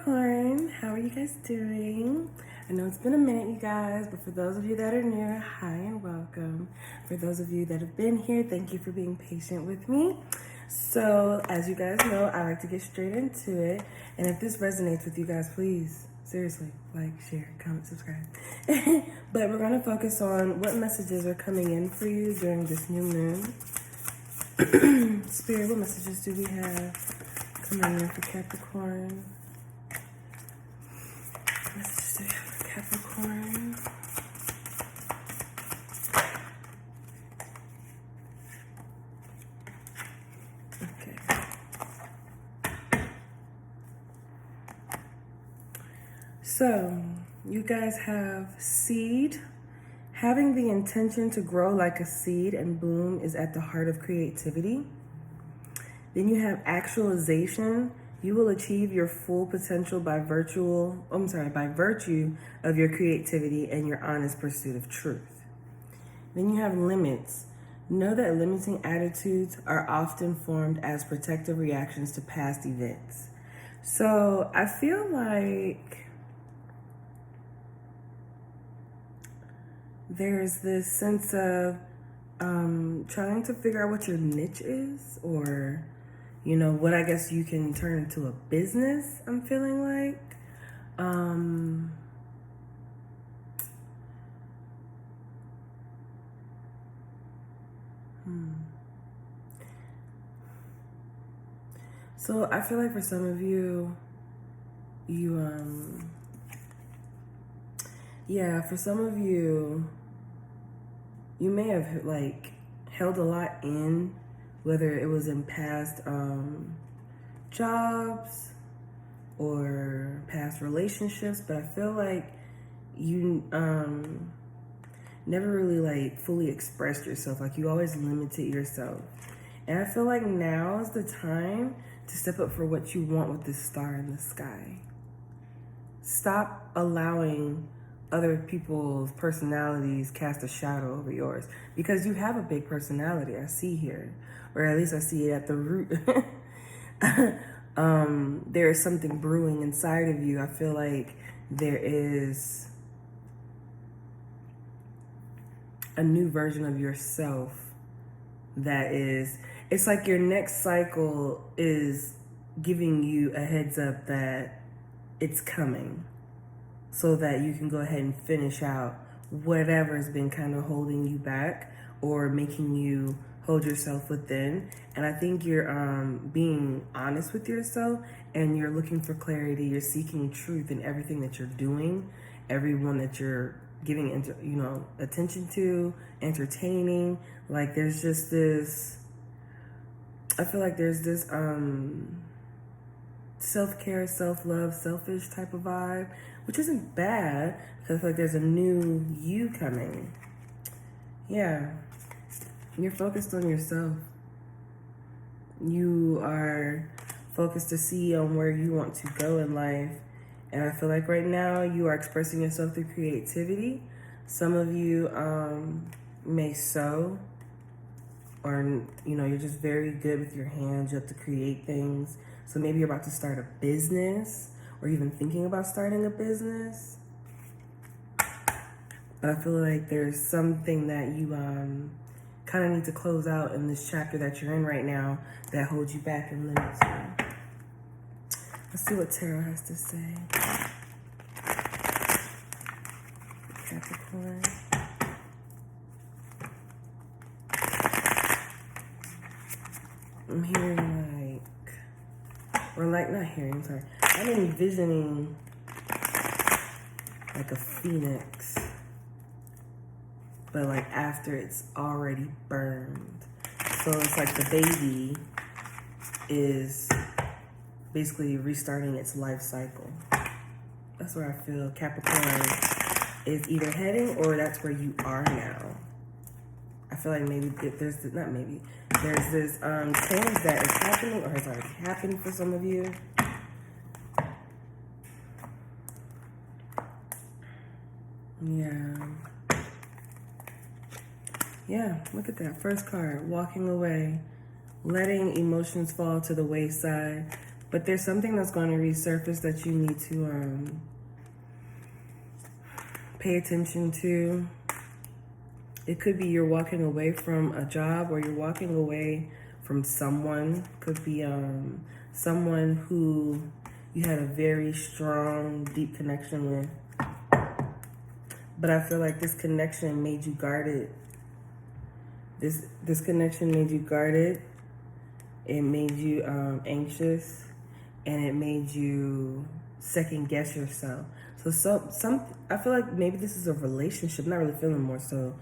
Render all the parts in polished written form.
Capricorn, how are you guys doing? I know it's been a minute, you guys, but for those of you that are new, hi and welcome. For those of you that have been here, thank you for being patient with me. So, as you guys know, I like to get straight into it. And if this resonates with you guys, please, seriously, like, share, comment, subscribe. But we're going to focus on what messages are coming in for you during this new moon. Spirit, what messages do we have coming in for Capricorn? Messages do we have for Capricorn? Okay. So, you guys have seed. Having the intention to grow like a seed and bloom is at the heart of creativity. Then you have actualization. You will achieve your full potential by virtue of your creativity and your honest pursuit of truth. Then you have limits. Know that limiting attitudes are often formed as protective reactions to past events. So I feel like there's this sense of trying to figure out what your niche is, or, you know, what I guess you can turn into a business, I'm feeling like. So I feel like for some of you, for some of you, you may have like held a lot in, whether it was in past jobs or past relationships, but I feel like you never really like fully expressed yourself. Like you always limited yourself. And I feel like now is the time to step up for what you want with this star in the sky. Stop allowing other people's personalities cast a shadow over yours, because you have a big personality, I see here, or at least I see it at the root. There is something brewing inside of you. I feel like there is a new version of yourself that is, it's like your next cycle is giving you a heads up that it's coming, so that you can go ahead and finish out whatever has been kind of holding you back or making you hold yourself within. And I think you're being honest with yourself, and you're looking for clarity. You're seeking truth in everything that you're doing, everyone that you're giving attention to, entertaining. Like there's just this, I feel like there's this self-care, self-love, selfish type of vibe, which isn't bad, because I feel like there's a new you coming. Yeah. You're focused on yourself. You are focused to see on where you want to go in life. And I feel like right now you are expressing yourself through creativity. Some of you may sew, or, you're just very good with your hands. You have to create things. So maybe you're about to start a business, or even thinking about starting a business. But I feel like there's something that you kind of need to close out in this chapter that you're in right now that holds you back and limits you. Let's see what Tarot has to say. Capricorn. I'm hearing I'm envisioning like a phoenix, but like after it's already burned. So it's like the baby is basically restarting its life cycle. That's where I feel Capricorn is either heading, or that's where you are now. I feel like there's this change that is happening, or has already happened for some of you. Yeah, look at that first card, walking away, letting emotions fall to the wayside, But there's something that's going to resurface that you need to pay attention to. It could be you're walking away from a job, or you're walking away from someone. Could be someone who you had a very strong, deep connection with. But I feel like this connection made you guarded. This connection made you guarded. It made you anxious, and it made you second guess yourself. So I feel like maybe this is a relationship. I'm not really feeling more so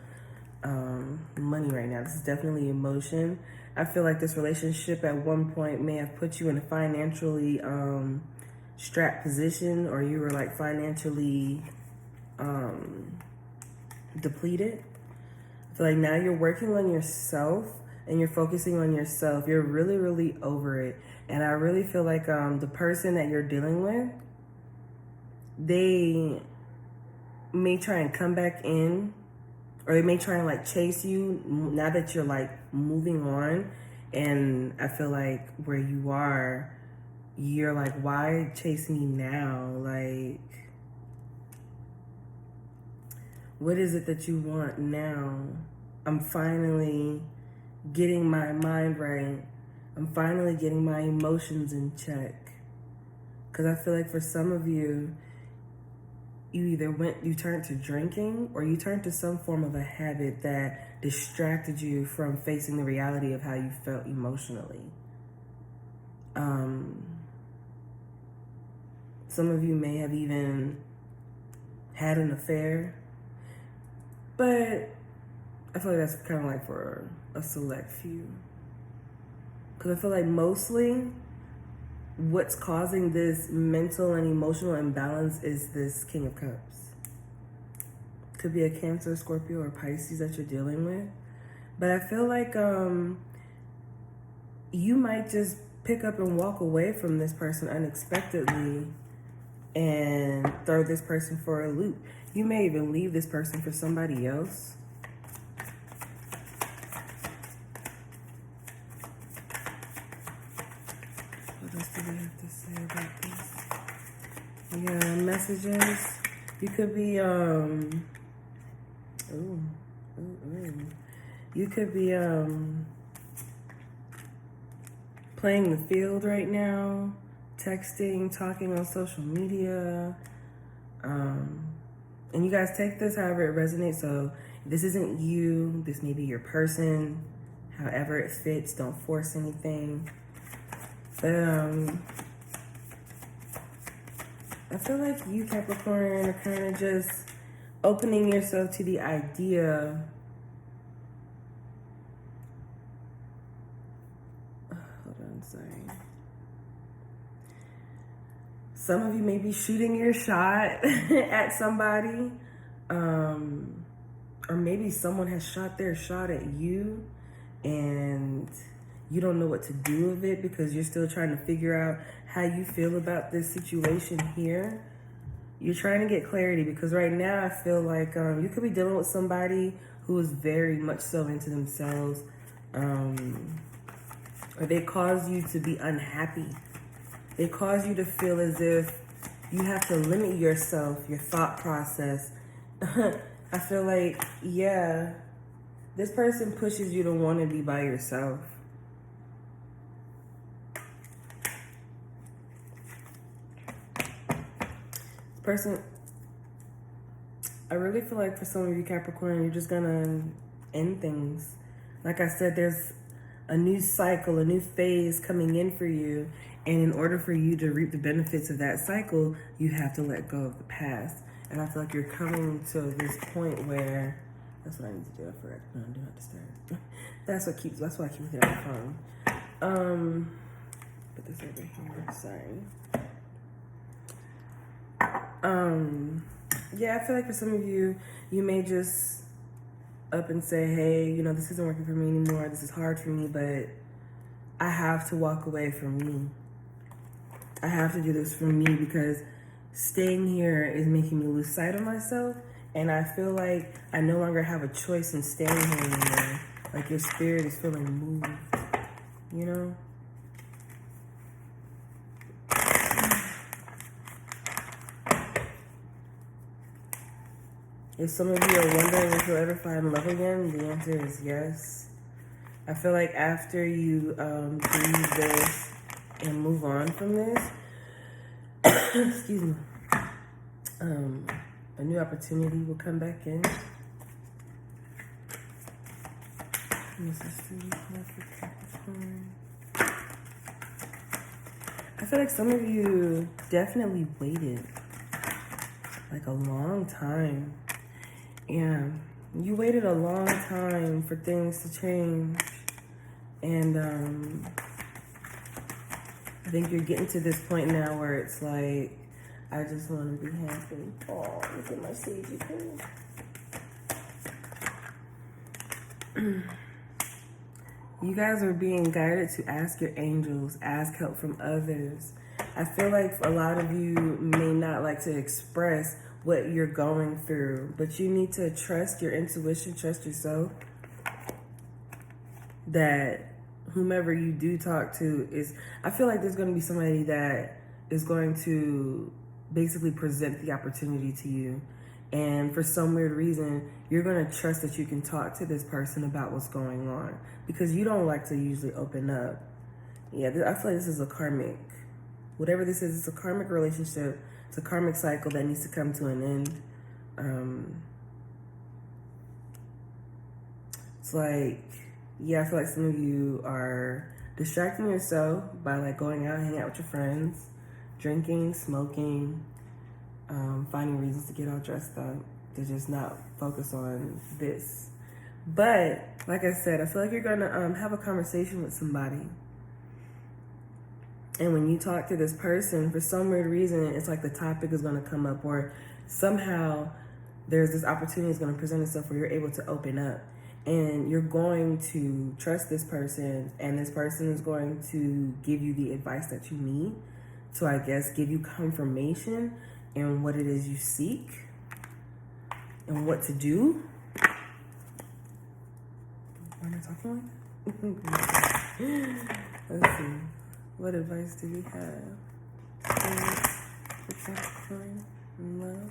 money right now. This is definitely emotion. I feel like this relationship at one point may have put you in a financially strapped position, or you were like financially depleted. I feel like now you're working on yourself and you're focusing on yourself. You're really, really over it. And I really feel like the person that you're dealing with, they may try and come back in, or they may try and like chase you now that you're like moving on. And I feel like where you are, you're like, why chase me now? Like, what is it that you want now? I'm finally getting my mind right. I'm finally getting my emotions in check. Because I feel like for some of you, you turned to drinking, or you turned to some form of a habit that distracted you from facing the reality of how you felt emotionally. Some of you may have even had an affair, but I feel like that's kind of like for a select few. Because I feel like mostly what's causing this mental and emotional imbalance is this King of Cups. Could be a Cancer, Scorpio, or Pisces that you're dealing with. But I feel like you might just pick up and walk away from this person unexpectedly and throw this person for a loop. You may even leave this person for somebody else. What else do we have to say about this? Yeah, messages. You could be you could be playing the field right now, texting, talking on social media. And you guys take this however it resonates. So this isn't you, this may be your person. However it fits, don't force anything. But I feel like you, Capricorn, are kind of just opening yourself to the idea. Hold on, sorry. Some of you may be shooting your shot at somebody, or maybe someone has shot their shot at you and you don't know what to do with it because you're still trying to figure out how you feel about this situation here. You're trying to get clarity because right now I feel like you could be dealing with somebody who is very much so into themselves, or they cause you to be unhappy. They cause you to feel as if you have to limit yourself, your thought process. I feel like, yeah, this person pushes you to want to be by yourself. Person, I really feel like for some of you Capricorn, you're just gonna end things. Like I said, there's a new cycle, a new phase coming in for you. And in order for you to reap the benefits of that cycle, you have to let go of the past. And I feel like you're coming to this point where, that's what I need to do. I forgot to put on Do Not Disturb. That's why I keep looking at my phone. Put this over here, sorry. Yeah, I feel like for some of you, you may just up and say, hey, you know, this isn't working for me anymore. This is hard for me, but I have to walk away from me. I have to do this for me because staying here is making me lose sight of myself. And I feel like I no longer have a choice in staying here anymore. Like your spirit is feeling moved, you know? If some of you are wondering if you'll ever find love again, the answer is yes. I feel like after you grieve this and move on from this, excuse me, a new opportunity will come back in. This is Capricorn. I feel like some of you definitely waited like a long time. Yeah, you waited a long time for things to change. And I think you're getting to this point now where it's like, I just want to be happy. Oh, look at my sagey thing. You guys are being guided to ask your angels, ask help from others. I feel like a lot of you may not like to express what you're going through, but you need to trust your intuition, trust yourself, that whomever you do talk to is, I feel like there's going to be somebody that is going to basically present the opportunity to you. And for some weird reason, you're going to trust that you can talk to this person about what's going on, because you don't like to usually open up. Yeah, I feel like this is a karmic, whatever this is, it's a karmic relationship. It's a karmic cycle that needs to come to an end. It's like, yeah, I feel like some of you are distracting yourself by like going out, hanging out with your friends, drinking, smoking, finding reasons to get all dressed up, to just not focus on this. But like I said, I feel like you're gonna have a conversation with somebody, and when you talk to this person, for some weird reason, it's like the topic is gonna come up, or somehow there's this opportunity that's gonna present itself where you're able to open up, and you're going to trust this person, and this person is going to give you the advice that you need to, I guess, give you confirmation in what it is you seek and what to do. Why am I talking like that? Let's see. What advice do we have? Capricorn, love.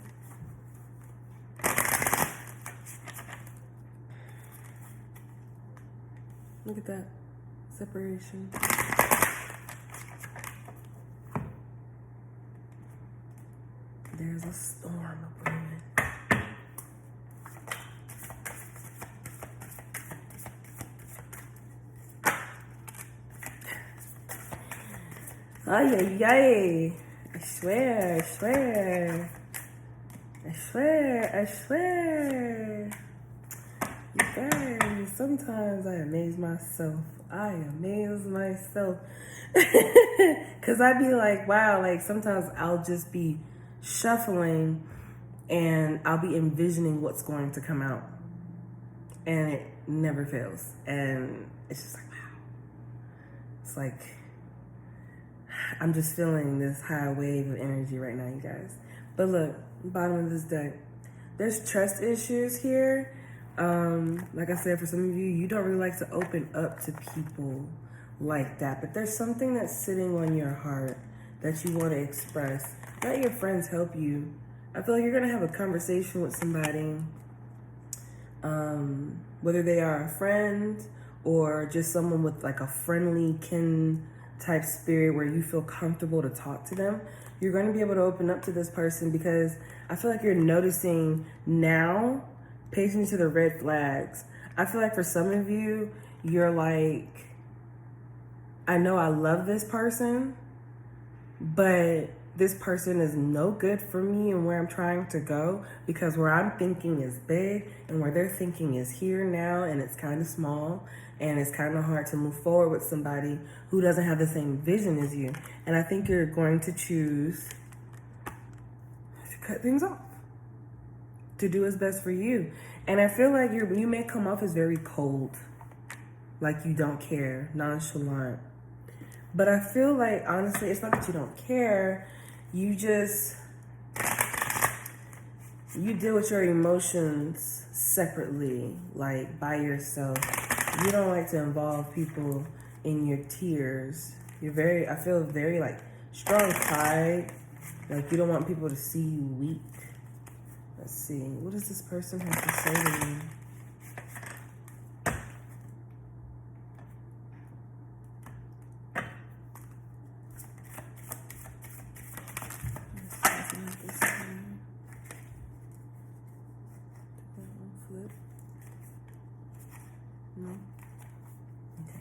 Look at that. Separation. There's a storm brewing. Ay, ay, ay. I swear, I swear. I swear, I swear. You guys, sometimes I amaze myself. I amaze myself. Because I be like, wow, like sometimes I'll just be shuffling and I'll be envisioning what's going to come out. And it never fails. And it's just like, wow. It's like, I'm just feeling this high wave of energy right now, you guys. But look, bottom of this deck, there's trust issues here. Like I said, for some of you, you don't really like to open up to people like that. But there's something that's sitting on your heart that you want to express. Let your friends help you. I feel like you're going to have a conversation with somebody, whether they are a friend or just someone with like a friendly kin type spirit where you feel comfortable to talk to them. You're going to be able to open up to this person, because I feel like you're noticing now, pay attention to the red flags. I feel like for some of you, you're like, I know I love this person, but this person is no good for me and where I'm trying to go, because where I'm thinking is big and where they're thinking is here now, and it's kind of small, and it's kind of hard to move forward with somebody who doesn't have the same vision as you. And I think you're going to choose to cut things off, to do what's best for you. And I feel like you may come off as very cold, like you don't care, nonchalant. But I feel like, honestly, it's not that you don't care. You deal with your emotions separately, like by yourself. You don't like to involve people in your tears. I feel very like strong pride. Like you don't want people to see you weak. Let's see. What does this person have to say to me? Flip. No. Okay.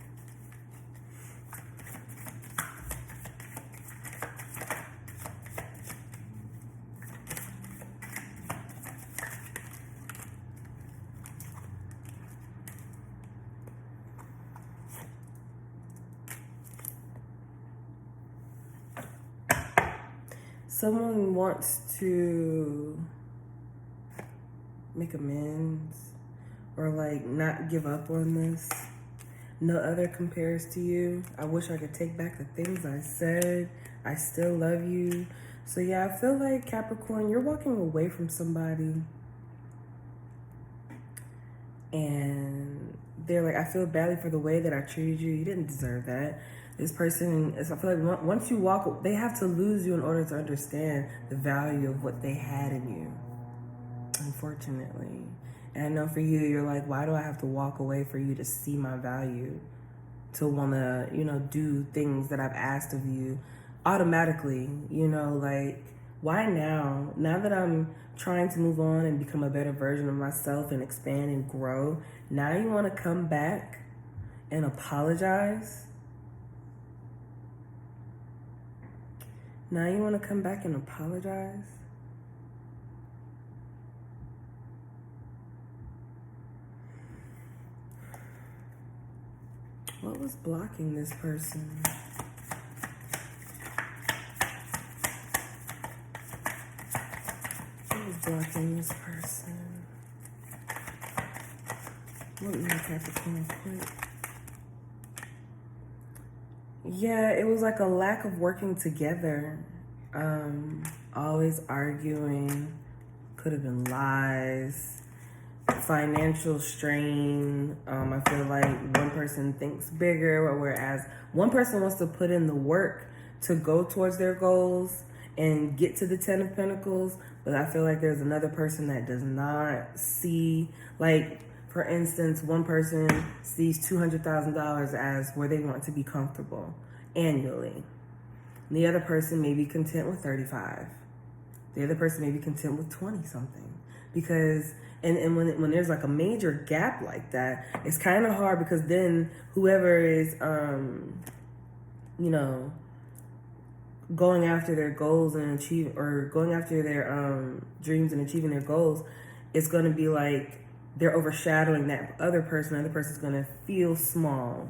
Someone wants to make amends or like not give up on this. No other compares to you. I wish I could take back the things I said. I still love you. So yeah, I feel like Capricorn, you're walking away from somebody and they're like, I feel badly for the way that I treated you. You didn't deserve that. This person, I feel like once you walk, they have to lose you in order to understand the value of what they had in you, unfortunately. And I know for you, you're like, why do I have to walk away for you to see my value? To want to, do things that I've asked of you automatically, like, why now? Now that I'm trying to move on and become a better version of myself and expand and grow, now you want to come back and apologize? Now you want to come back and apologize? What was blocking this person? What was blocking this person? What was Capricorn quick? Yeah, it was like a lack of working together. Always arguing. Could have been lies. Financial strain. I feel like one person thinks bigger, whereas one person wants to put in the work to go towards their goals and get to the 10 of Pentacles, but I feel like there's another person that does not see, like, for instance, one person sees $200,000 as where they want to be comfortable annually. And the other person may be content with 35. The other person may be content with 20 something. Because and when there's like a major gap like that, it's kind of hard because then whoever is going after their goals and going after their dreams and achieving their goals, it's going to be like they're overshadowing that other person. The other person's going to feel small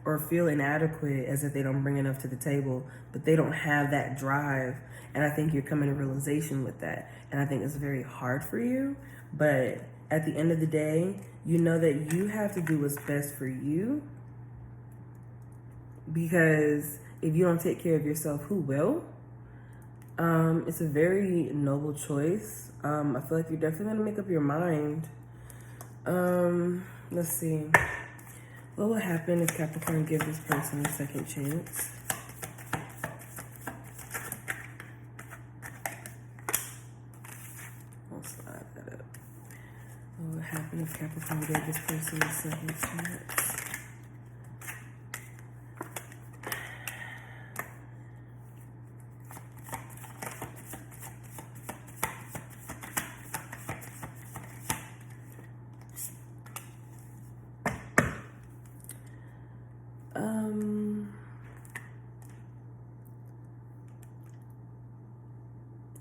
or feel inadequate, as if they don't bring enough to the table, but they don't have that drive. And I think you're coming to realization with that. And I think it's very hard for you. But at the end of the day, you know that you have to do what's best for you. Because if you don't take care of yourself, who will? It's a very noble choice. I feel like you're definitely going to make up your mind. Let's see. What will happen if Capricorn gives this person a second chance? I'll slide that up. What will happen if Capricorn gave this person a second chance?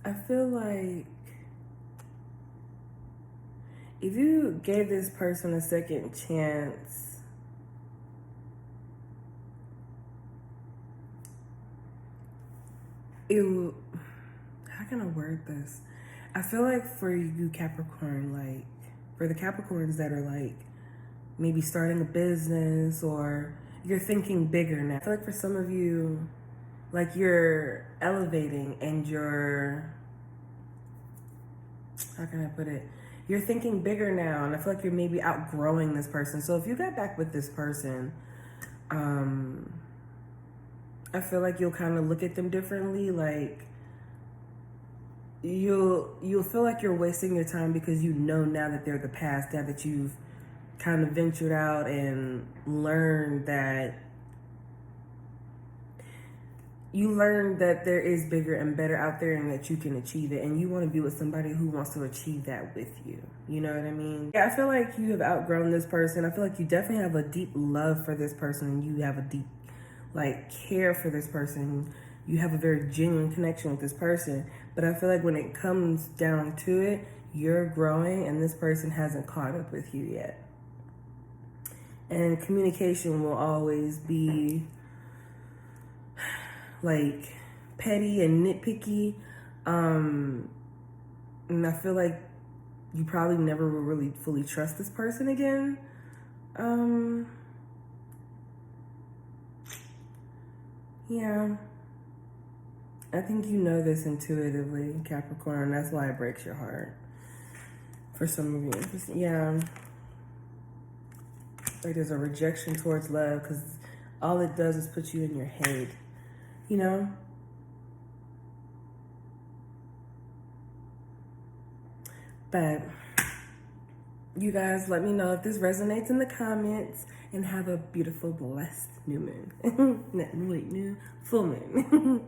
I feel like if you gave this person a second chance, how can I word this? I feel like for you, Capricorn, like for the Capricorns that are like maybe starting a business or you're thinking bigger now. I feel like for some of you, like you're elevating and how can I put it? You're thinking bigger now, and I feel like you're maybe outgrowing this person. So if you got back with this person, I feel like you'll kind of look at them differently. Like you'll feel like you're wasting your time because you know now that they're the past, now that you've kind of ventured out and learned that there is bigger and better out there and that you can achieve it, and you want to be with somebody who wants to achieve that with you. You know what I mean? Yeah, I feel like you have outgrown this person. I feel like you definitely have a deep love for this person, and you have a deep care for this person. You have a very genuine connection with this person. But I feel like when it comes down to it, you're growing and this person hasn't caught up with you yet. And communication will always be petty and nitpicky. And I feel like you probably never will really fully trust this person again. Yeah. I think you know this intuitively, Capricorn. That's why it breaks your heart. For some of you. Yeah. Like there's a rejection towards love because all it does is put you in your head. You know? But you guys, let me know if this resonates in the comments, and have a beautiful, blessed new moon. Full moon.